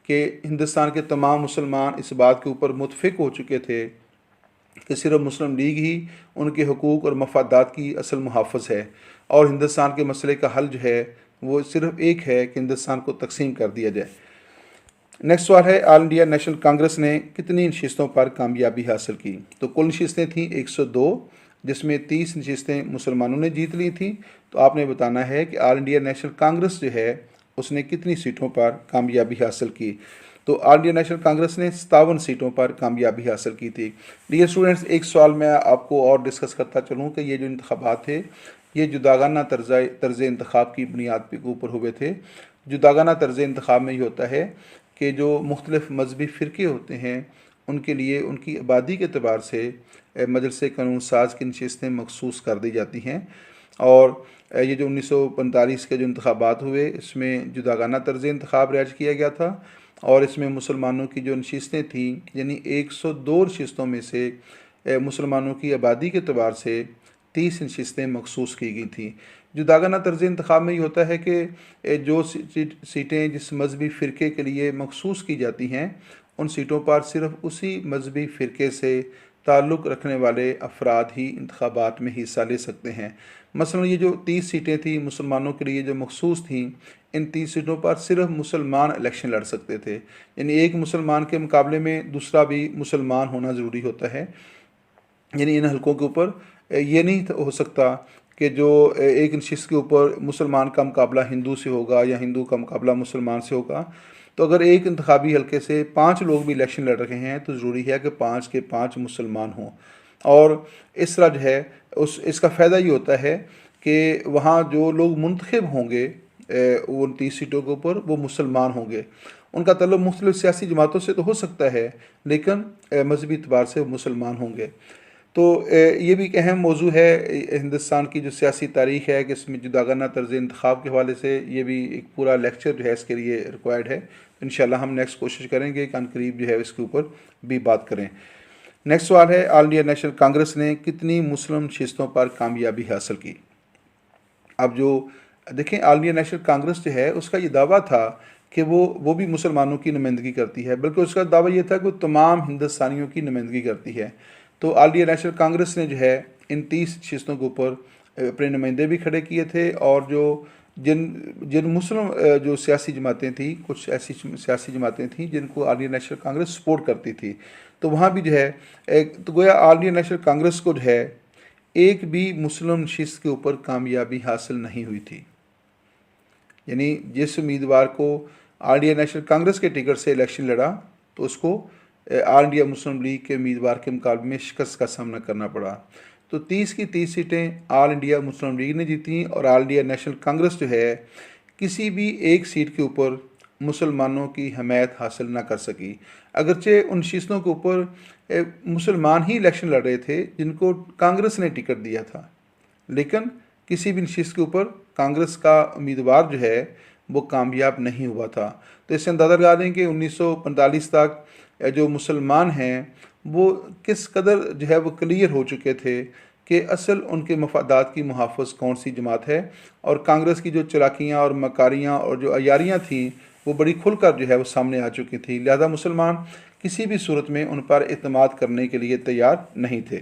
कि हिंदुस्तान के तमाम मुसलमान इस बात के ऊपर मुतफिक हो चुके थे कि सिर्फ मुस्लिम लीग ही उनके हकूक़ और मफादात की असल मुहाफ़िज़ है, और हिंदुस्तान के मसले का हल जो है वो सिर्फ एक है कि हिंदुस्तान को तकसीम कर दिया जाए। नेक्स्ट सवाल है, ऑल इंडिया नेशनल कांग्रेस ने कितनी नशिस्तों पर कामयाबी हासिल की? तो कुल नशिस्तें थीं 102, जिसमें 30 नशिस्तें मुसलमानों ने जीत ली थी। तो आपने बताना है कि ऑल इंडिया नेशनल कांग्रेस जो है उसने कितनी सीटों पर कामयाबी हासिल की। तो ऑल इंडिया नेशनल कांग्रेस ने 57 सीटों पर कामयाबी हासिल की थी। डियर स्टूडेंट्स, एक सवाल मैं आपको और डिस्कस करता चलूँ कि ये जो इंतखाबात थे, ये जुदागाना तर्ज इंतखाब की बुनियाद के ऊपर हुए थे। जुदागाना तर्ज इंतखाब में ये होता है कि जो मुख्तलिफ़ मजहबी फ़िरके होते हैं उनके लिए उनकी आबादी के अतबार से मजलिस कानून साज की नशिस्तें मखसूस कर दी जाती हैं। और ये जो 1945 के जो इंतखाबात हुए, इसमें जुदागाना तर्ज इंतखाब रैज किया गया था, और इसमें मुसलमानों की जो नशिस्तें थीं, यानी 102 नशिस्तों में से मुसलमानों की आबादी के अतबार से 30 नशिस्तें मखसूस की गई थीं। जुदागाना तर्ज इंतखाब में ये होता है कि जो सीटें जिस मजहबी फ़िरके के लिए मखसूस की जाती हैं, उन सीटों पर सिर्फ उसी मजहबी फ़िरके से ताल्लुक़ रखने वाले अफराद ही इंतखाबात में हिस्सा ले सकते हैं। मसलन ये जो 30 सीटें थी मुसलमानों के लिए जो मखसूस थीं, इन 30 सीटों पर सिर्फ मुसलमान इलेक्शन लड़ सकते थे, यानी एक मुसलमान के मुकाबले में दूसरा भी मुसलमान होना ज़रूरी होता है। यानी इन हलकों के ऊपर ये नहीं हो सकता कि जो एक नशिस्त के ऊपर मुसलमान का मुकाबला हिंदू से होगा या हिंदू का मुकाबला मुसलमान से होगा। तो अगर एक इंतखाबी हलके से 5 लोग भी इलेक्शन लड़ रहे हैं तो ज़रूरी है कि 5 के 5 मुसलमान हों। और इस तरह जो है इसका फ़ायदा ये होता है कि वहाँ जो लोग मुंतखब होंगे उन 30 सीटों के ऊपर, वो मुसलमान होंगे। उनका तल्लुक़ मुख्तलिफ़ सियासी जमातों से तो हो सकता है, लेकिन मजहबी एतबार से मुसलमान होंगे। तो ये भी एक अहम मौजू है हिंदुस्तान की जो सियासी तारीख़ है कि इसमें जुदागाना तर्ज इंतखाब के हवाले से ये भी एक पूरा लेक्चर जो है इसके लिए रिक्वायर्ड है। इंशाल्लाह हम नेक्स्ट कोशिश करेंगे कि अनकरीब जो है इसके ऊपर भी बात करें। नेक्स्ट सवाल है, ऑल इंडिया नेशनल कांग्रेस ने कितनी मुस्लिम नशिस्तों पर कामयाबी हासिल की? अब जो देखें, ऑल इंडिया नेशनल कांग्रेस जो है उसका ये दावा था कि वो भी मुसलमानों की नुमाइंदगी करती है, बल्कि उसका दावा ये था कि वो तमाम हिंदुस्तानियों की नुमाइंदगी करती है। तो ऑल इंडिया नेशनल कांग्रेस ने जो है इन 30 नशिस्तों के ऊपर अपने नुमाइंदे भी खड़े किए थे, और जो जिन जिन मुस्लिम जो सियासी जमातें थी, कुछ ऐसी सियासी जमातें थीं जिनको all India national Congress support करती थी, तो वहाँ भी जो है तो गोया ऑल इंडिया नेशनल कांग्रेस को जो है एक भी मुस्लिम नशिस्त के ऊपर कामयाबी हासिल नहीं हुई थी। यानी जिस उम्मीदवार को ऑल इंडिया नेशनल कांग्रेस के टिकट से इलेक्शन लड़ा, तो उसको ऑल इंडिया मुस्लिम लीग के उम्मीदवार के मुकाबले में शिकस्त का सामना करना पड़ा। तो 30 की 30 सीटें ऑल इंडिया मुस्लिम लीग ने जीती, और ऑल इंडिया नेशनल कांग्रेस जो है किसी भी एक सीट के ऊपर मुसलमानों की हमायत हासिल ना कर सकी। अगरचे उन नशिस्तों के ऊपर मुसलमान ही इलेक्शन लड़ रहे थे जिनको कांग्रेस ने टिकट दिया था, लेकिन किसी भी नशिस्त के ऊपर कांग्रेस का उम्मीदवार जो है वो कामयाब नहीं हुआ था। तो इससे अंदाज़ा लगा दें कि 1945 तक जो मुसलमान हैं वो किस कदर जो है वो क्लियर हो चुके थे कि असल उनके मफादात की मुहाफ़िज़ कौन सी जमात है, और कांग्रेस की जो चलाकियाँ और मकारियाँ और जो अयारियाँ थीं वो बड़ी खुलकर जो है वो सामने आ चुकी थी। लिहाजा मुसलमान किसी भी सूरत में उन पर एतमाद करने के लिए तैयार नहीं थे।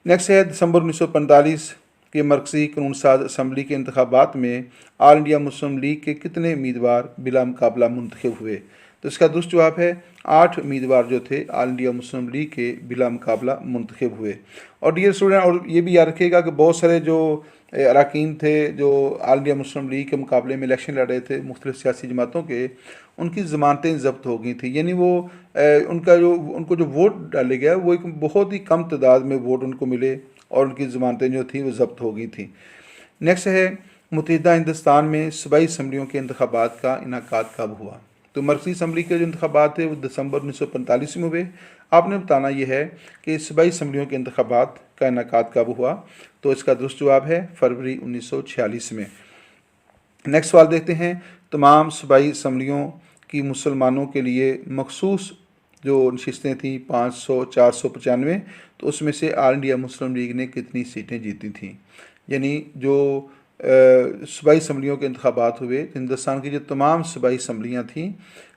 नेक्स्ट है, दिसंबर 1945 के मरकज़ी कानून साज असम्बली के इंतखाबात में ऑल इंडिया मुस्लिम लीग के कितने उम्मीदवार बिला मुकाबला मुंतखब हुए? तो इसका दुरुस्त जवाब है 8 उम्मीदवार जो थे ऑल इंडिया मुस्लिम लीग के बिला मुकाबला मुंतखब हुए। और डियर स्टूडेंट, और ये भी याद रखिएगा कि बहुत सारे जो अरकान थे जो ऑल इंडिया मुस्लिम लीग के मुकाबले में इलेक्शन लड़ रहे थे मुख्तलिफ़ सियासी जमातों के, उनकी ज़मानतें ज़ब्त हो गई थी। यानी वो उनको जो वोट डाले गया वो एक बहुत ही कम तादाद में वोट उनको मिले, और उनकी ज़मानतें जो थी वो ज़ब्त हो गई थी। नेक्स्ट है मुत्तहिदा हिंदुस्तान में सूबाई असम्बलियों के इंतखाबात का इनेकाद कब हुआ। तो मरकज़ी असम्बली के जो इंतखाबात थे वो दिसंबर 1945 में हुए। आपने बताना यह है कि सूबाई असम्बलियों के इंतखाबात का इनेकाद कब हुआ। तो इसका दुरुस्त जवाब है फरवरी 1946 में। नेक्स्ट सवाल देखते हैं। तमाम सूबाई असम्बलियों की मुसलमानों के लिए मखसूस जो नशिस्तें थी 500 495, तो उसमें से ऑल इंडिया मुस्लिम लीग ने कितनी सीटें जीती थीं। यानी जो सूबाई असम्बलियों के इंतखाबात हुए, हिंदुस्तान की जो तमाम सूबाई असम्बलियाँ थीं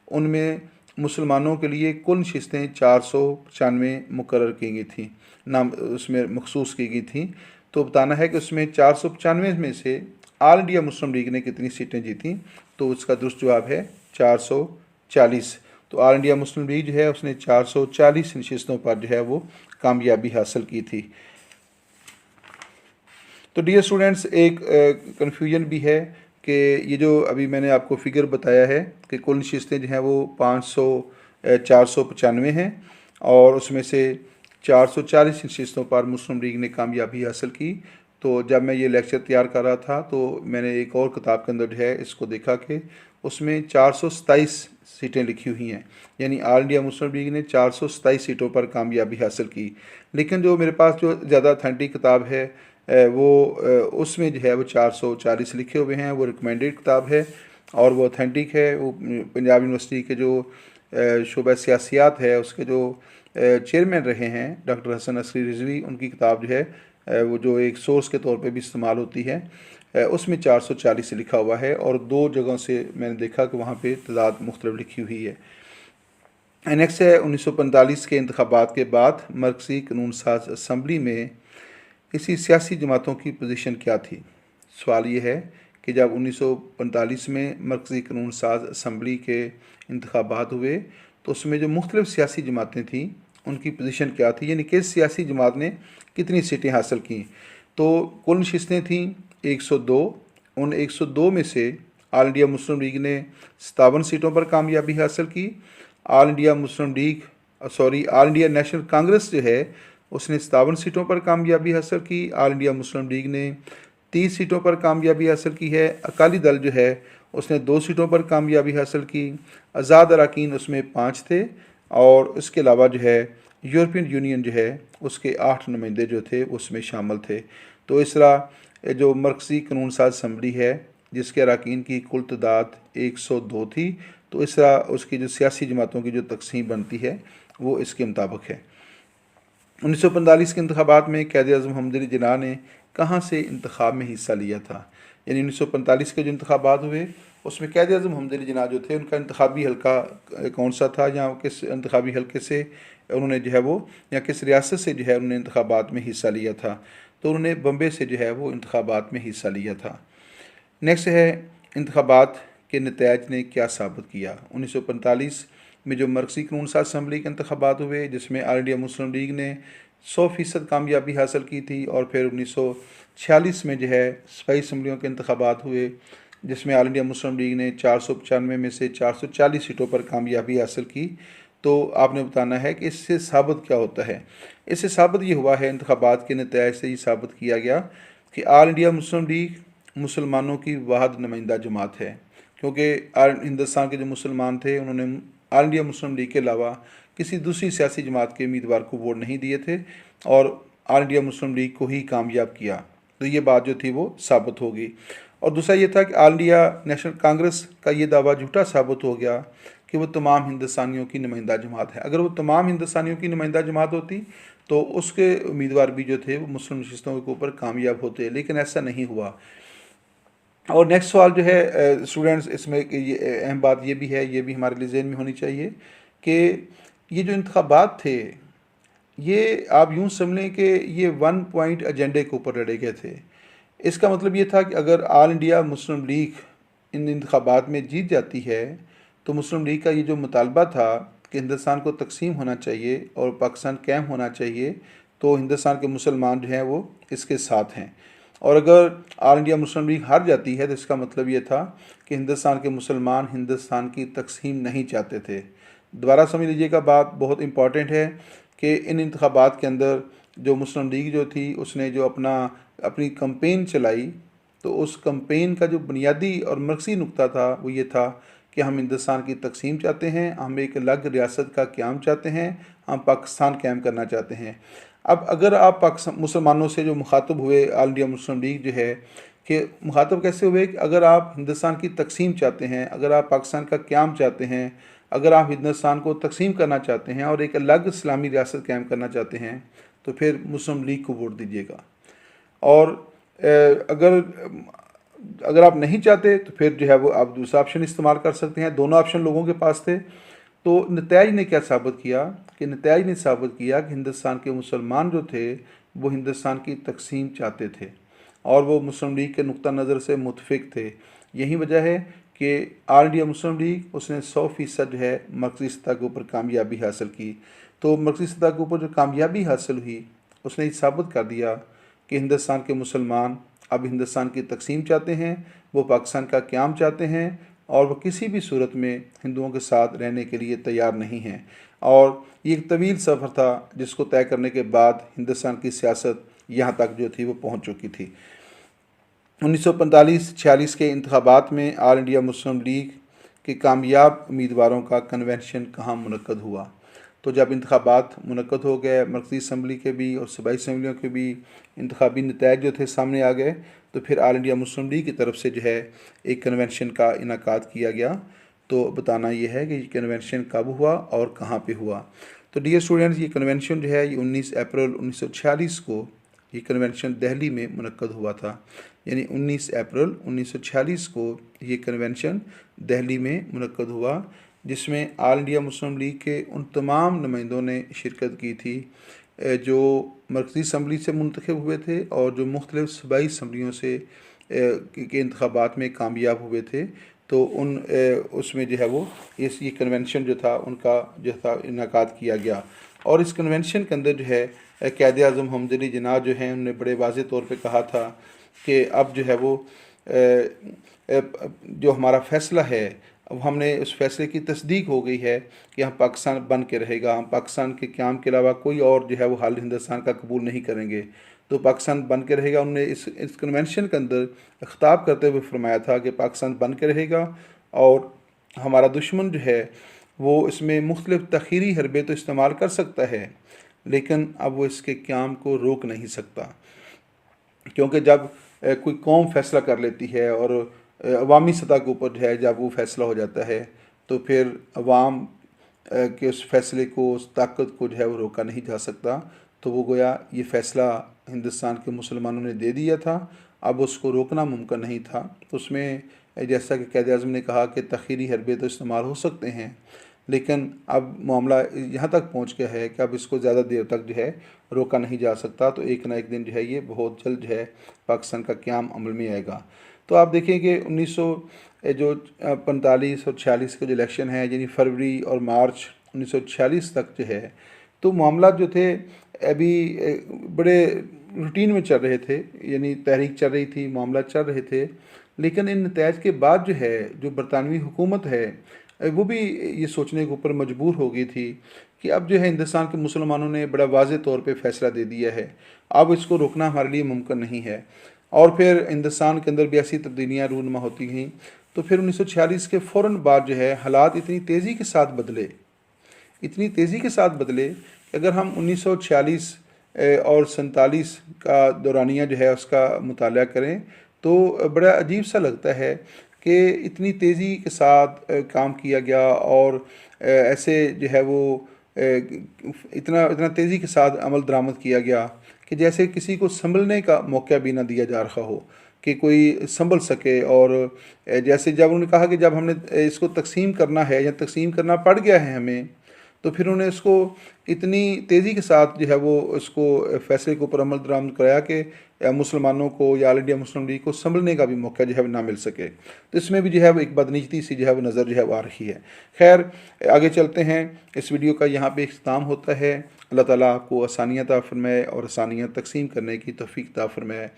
उनमें मुसलमानों के लिए कुल नशिस्तें 495 मुकर्रर की गई थी, नाम उसमें मखसूस की गई थी। तो बताना है कि उसमें 495 में से ऑल इंडिया मुस्लिम लीग ने कितनी सीटें जीती। तो उसका दुरुस्त जवाब है 440। तो ऑल इंडिया मुस्लिम लीग जो है उसने 440 नशिस्तों पर जो है वो कामयाबी हासिल की थी। तो डियर स्टूडेंट्स, एक कन्फ्यूजन भी है कि ये जो अभी मैंने आपको फिगर बताया है कि कुल नशिस्तें जो हैं वो 495 हैं और उसमें से 440 नशिस्तों पर मुस्लिम लीग ने कामयाबी हासिल की। तो जब मैं ये लेक्चर तैयार कर रहा था तो मैंने एक और किताब के अंदर जो है इसको देखा कि उसमें 427 सीटें लिखी हुई हैं, यानी ऑल इंडिया मुस्लिम लीग ने 427 सीटों पर कामयाबी हासिल की। लेकिन जो मेरे पास जो ज़्यादा अथेंटिक किताब है वो उसमें जो है वो 440 लिखे हुए हैं। वो रिकमेंडेड किताब है और वो ऑथेंटिक है। वो पंजाब यूनिवर्सिटी के जो शोबा सियासियात है उसके जो चेयरमैन रहे हैं डॉक्टर हसन असरी रिजवी, उनकी किताब जो है वो जो एक सोर्स के तौर पे भी इस्तेमाल होती है, उसमें 440 लिखा हुआ है और दो जगहों से मैंने देखा कि वहाँ पे तादाद मुख्तलिफ लिखी हुई है। नेक्स्ट है 1945 के इंतखाबात के बाद मरकज़ी कानून साज असम्बली में इसी सियासी जमातों की पोजीशन क्या थी। सवाल ये है कि जब 1945 में मरकज़ी कानून साज असम्बली के इंतखाबात हुए तो उसमें जो मुख्तलिफ सियासी जमातें थीं उनकी पोजीशन क्या थी, यानी किस सियासी जमात ने कितनी सीटें हासिल की। तो कुल नशिस्तें थीं 102। उन 102 में से ऑल इंडिया मुस्लिम लीग ने 57 सीटों पर कामयाबी हासिल की। ऑल इंडिया नेशनल कांग्रेस जो है उसने 57 सीटों पर कामयाबी हासिल की। ऑल इंडिया मुस्लिम लीग ने 30 सीटों पर कामयाबी हासिल की है। अकाली दल जो है उसने 2 सीटों पर कामयाबी हासिल की। आज़ाद अरकान उसमें 5 थे और इसके अलावा जो है यूरोपियन यूनियन जो है उसके 8 नुमाइंदे जो थे उसमें शामिल थे। तो इस तरह जो मरकज़ी कानून साज असम्बली है जिसके अरकान की कुल तादाद 102 थी, तो इस तरह उसकी जो सियासी जमातों की जो तकसीम बनती है वो इसके मुताबिक है। 1945 के इंतखाबात में क़ायद-ए-आज़म मोहम्मद अली जिन्ना ने कहाँ से इंतखाब में हिस्सा लिया था। यानी 1945 के जो इंतखाबात हुए उसमें क़ायद-ए-आज़म मोहम्मद अली जिन्ना जो थे उनका इंतखाबी हल्का कौन सा था, या किस इंतखाबी हल्के से उन्होंने जो है वो या किस रियासत से जो है उन्होंने इंतखाबात में हिस्सा लिया था। तो उन्होंने बम्बे से जो है वो इंतखाबात में हिस्सा लिया था। नेक्स्ट है इंतखाबात के नतायज ने क्या साबित किया। 1945 में जो मरकज़ी कानून साज असम्बली के इंतखाबात हुए जिसमें ऑल इंडिया मुस्लिम लीग ने 100% कामयाबी हासिल की थी और फिर 1946 में जो है सूबाई असम्बलियों के इंतखाबात हुए जिसमें ऑल इंडिया मुस्लिम लीग ने 495 में से 440 सीटों पर कामयाबी हासिल की। तो आपने बताना है कि इससे साबित क्या होता है। इससे साबित ये हुआ है, इंतखाबात के नतायज से ये साबित किया गया कि ऑल इंडिया मुस्लिम लीग मुसलमानों की वाहिद नुमाइंदा जमात है, क्योंकि हिंदुस्तान के जो मुसलमान थे उन्होंने ऑल इंडिया मुस्लिम लीग के अलावा किसी दूसरी सियासी जमात के उम्मीदवार को वोट नहीं दिए थे और ऑल इंडिया मुस्लिम लीग को ही कामयाब किया। तो ये बात जो थी वो साबित होगी। और दूसरा ये था कि ऑल इंडिया नेशनल कांग्रेस का ये दावा झूठा साबित हो गया कि वो तमाम हिंदुस्तानियों की नुमाइंदा जमात है। अगर वो तमाम हिंदुस्तानियों की नुमाइंदा जमात होती तो उसके उम्मीदवार भी जो थे वो मुस्लिम नशिस्तों के ऊपर कामयाब होते, लेकिन ऐसा नहीं हुआ। और नेक्स्ट सवाल जो है स्टूडेंट्स, इसमें ये अहम बात ये भी है, ये भी हमारे लिए ज़हन में होनी चाहिए कि ये जो इंतखाबात थे ये आप यूँ समझ लें कि ये 1 पॉइंट एजेंडे के ऊपर लड़े गए थे। इसका मतलब ये था कि अगर ऑल इंडिया मुस्लिम लीग इन इंतखाबात में जीत जाती है तो मुस्लिम लीग का ये जो मुतालबा था कि हिंदुस्तान को तकसीम होना चाहिए और पाकिस्तान कायम होना चाहिए, तो हिंदुस्तान के मुसलमान जो हैं वो इसके साथ हैं। और अगर ऑल इंडिया मुस्लिम लीग हार जाती है तो इसका मतलब ये था कि हिंदुस्तान के मुसलमान हिंदुस्तान की तकसीम नहीं चाहते थे। दोबारा समझ लीजिएगा, बात बहुत इंपॉर्टेंट है कि इन इंतखाबात के अंदर जो मुस्लिम लीग जो थी उसने जो अपनी कैंपेन चलाई, तो उस कैंपेन का जो बुनियादी और मरकज़ी नुक्ता था वो ये था कि हम हिंदुस्तान की तकसीम चाहते हैं, हम एक अलग रियासत का क़याम चाहते हैं, हम पाकिस्तान कायम करना चाहते हैं। अब अगर आप पाकिस्तान मुसलमानों से जो मुखातब हुए, ऑल इंडिया मुस्लिम लीग जो है कि मुखातब कैसे हुए कि अगर आप हिंदुस्तान की तकसीम चाहते हैं, अगर आप पाकिस्तान का क़याम चाहते हैं, अगर आप हिंदुस्तान को तकसीम करना चाहते हैं और एक अलग इस्लामी रियासत कायम करना चाहते हैं, तो फिर मुस्लिम लीग को वोट दीजिएगा। और अगर अगर आप नहीं चाहते तो फिर जो है वो आप दूसरा ऑप्शन इस्तेमाल कर सकते हैं। दोनों ऑप्शन लोगों के पास थे। तो नताइज ने क्या साबित किया कि नताइज ने साबित किया कि हिंदुस्तान के मुसलमान जो थे वो हिंदुस्तान की तकसीम चाहते थे और वो मुस्लिम लीग के नुक्ता नज़र से मुतफिक थे। यही वजह है कि ऑल इंडिया मुस्लिम लीग उसने 100% जो है मरकज़ी सतह के ऊपर कामयाबी हासिल की। तो मरकज़ी सतह के ऊपर जो कामयाबी हासिल हुई उसने ये साबित कर दिया कि हिंदुस्तान के मुसलमान अब हिंदुस्तान की तकसीम चाहते हैं, वो पाकिस्तान का क़याम चाहते हैं और वो किसी भी सूरत में हिंदुओं के साथ रहने के लिए तैयार नहीं हैं। और ये एक तवील सफ़र था जिसको तय करने के बाद हिंदुस्तान की सियासत यहाँ तक जो थी वो पहुँच चुकी थी। 1945-46 के इंतखाबात में ऑल इंडिया मुस्लिम लीग के कामयाब उम्मीदवारों का कन्वेंशन कहाँ मुनक्कद हुआ। तो जब इंतखाबात मुनक्कद हो गए, मरकज़ी असम्बली के भी और सूबाई असम्बलियों के भी इंतखाबी नताइज जो थे सामने आ गए, तो फिर ऑल इंडिया मुस्लिम लीग की तरफ से जो है एक कन्वेंशन का इनेकाद किया गया। तो बताना ये है कि ये कन्वेंशन कब हुआ और कहाँ पे हुआ। तो डियर स्टूडेंट्स, ये कन्वेंशन जो है ये 19 अप्रैल 1946 को ये कन्वेंशन दिल्ली में मुनक्कद हुआ था। यानी 19 अप्रैल 1946 को ये कन्वेंशन दिल्ली में मुनक्कद हुआ, जिसमें ऑल इंडिया मुस्लिम लीग के उन तमाम नुमाइंदों ने शिरकत की थी जो मरकज़ी असम्बली से मुंतखब हुए थे और जो मुख्तलिफ़ सूबाई असम्बलियों से के इंतखाबात में कामयाब हुए थे। तो उसमें जो है वो ये कन्वेंशन जो था उनका जो था इनेकाद किया गया। और इस कन्वेंशन के अंदर जो है क़ायद आज़म हमद अली जिन्ना जो हैं उन्होंने बड़े वाज़ेह तौर पे कहा था कि अब जो है वो जो हमारा फ़ैसला है, अब हमने उस फैसले की तस्दीक हो गई है कि हम पाकिस्तान बन के रहेगा, हम पाकिस्तान के क़याम के अलावा कोई और जो है वो हाल हिंदुस्तान का कबूल नहीं करेंगे, तो पाकिस्तान बन के रहेगा। उन्होंने इस कन्वेंशन के अंदर ख़िताब करते हुए फरमाया था कि पाकिस्तान बन के रहेगा और हमारा दुश्मन जो है वो इसमें मुख्तलिफ़ तख़ीरी हरबे तो इस्तेमाल कर सकता है, लेकिन अब वो इसके क़याम को रोक नहीं सकता। क्योंकि जब कोई कौम फ़ैसला कर लेती है और अवामी सतह के ऊपर जो है जब वो फ़ैसला हो जाता है, तो फिर अवाम के उस फ़ैसले को, उस ताकत को जो है वो रोका नहीं जा सकता। तो वो गोया ये फ़ैसला हिंदुस्तान के मुसलमानों ने दे दिया था, अब उसको रोकना मुमकिन नहीं था। तो उसमें जैसा कि क़ायद आज़म ने कहा कि तख़ीरी हरबे तो इस्तेमाल हो सकते हैं, लेकिन अब मामला यहाँ तक पहुँच गया है कि अब इसको ज़्यादा देर तक जो है रोका नहीं जा सकता। तो एक ना एक दिन जो है ये बहुत जल्द जो है पाकिस्तान का क़याम अमल में आएगा। तो आप देखें कि 1945 और 46 के जो इलेक्शन है, यानी फरवरी और मार्च 1946 तक जो है, तो मामला जो थे अभी बड़े रूटीन में चल रहे थे, यानी तहरीक चल रही थी, मामला चल रहे थे। लेकिन इन नताइज के बाद जो है जो बरतानवी हुकूमत है वो भी ये सोचने के ऊपर मजबूर हो गई थी कि अब जो है हिंदुस्तान के मुसलमानों ने बड़ा वाज़ेह तौर पे फ़ैसला दे दिया है, अब इसको रोकना हमारे लिए मुमकिन नहीं है। और फिर हिंदुस्तान के अंदर भी ऐसी तब्दीलियाँ रूनुमा होती गईं। तो फिर 1946 के फ़ौरन बाद जो है हालात इतनी तेज़ी के साथ बदले, इतनी तेज़ी के साथ बदले कि अगर हम 1946 और 47 का दौरानिया जो है उसका मुताला करें तो बड़ा अजीब सा लगता है कि इतनी तेज़ी के साथ काम किया गया और ऐसे जो है वो इतना इतना तेज़ी के साथ अमल दरामद किया गया कि जैसे किसी को संभलने का मौका भी ना दिया जा रहा हो कि कोई संभल सके। और जैसे जब उन्होंने कहा कि जब हमने इसको तकसीम करना है या तकसीम करना पड़ गया है हमें, तो फिर उन्होंने इसको इतनी तेज़ी के साथ जो है वो इसको फ़ैसले के ऊपर अमल दरामद कराया कि मुसलमानों को या ऑल इंडिया मुस्लिम लीग को संभलने का भी मौका जो है वो ना मिल सके। तो इसमें भी जो है वो एक बदनीयती सी जो है वो नज़र जो है वो आ रही है। खैर आगे चलते हैं, इस वीडियो का यहाँ पे इख्तिताम होता है। अल्लाह ताला आपको आसानियाँ अता फरमाए और आसानियाँ तकसीम करने की तौफीक अता फरमाए।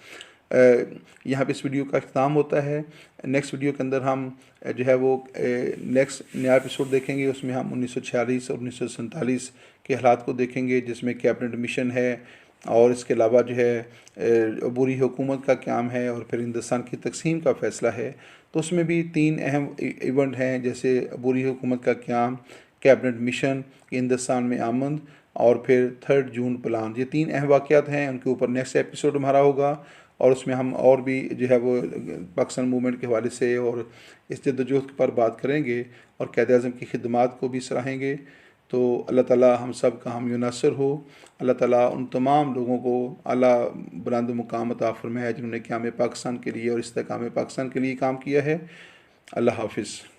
यहाँ पे इस वीडियो का इख्तिताम होता है। नेक्स्ट वीडियो के अंदर हम जो है वो नेक्स्ट नया एपिसोड देखेंगे, उसमें हम 1946 और 1947 के हालात को देखेंगे, जिसमें कैबिनेट मिशन है और इसके अलावा जो है बुरी हुकूमत का क़याम है, और फिर हिंदुस्तान की तकसीम का फ़ैसला है। तो उसमें भी 3 अहम इवेंट हैं, जैसे बुरी हुकूमत का क़याम, कैबिनेट मिशन हिंदुस्तान में आमद, और फिर 3 जून प्लान। ये 3 अहम वाक़यात हैं, उनके ऊपर नेक्स्ट एपिसोड हमारा होगा, और उसमें हम और भी जो है वो पाकिस्तान मूवमेंट के हवाले से और इस जद्दोजहद पर बात करेंगे, और क़ायद-ए-आज़म की खिदमात को भी सराहेंगे। तो अल्लाह ताला हम सब का हामी नासिर हो। अल्लाह ताला उन तमाम लोगों को आला बुलंद मुकाम अता फ़रमाए जिन्होंने क़याम पाकिस्तान के लिए और इस्तेहकाम पाकिस्तान के लिए काम किया है। अल्लाह हाफ़िज़।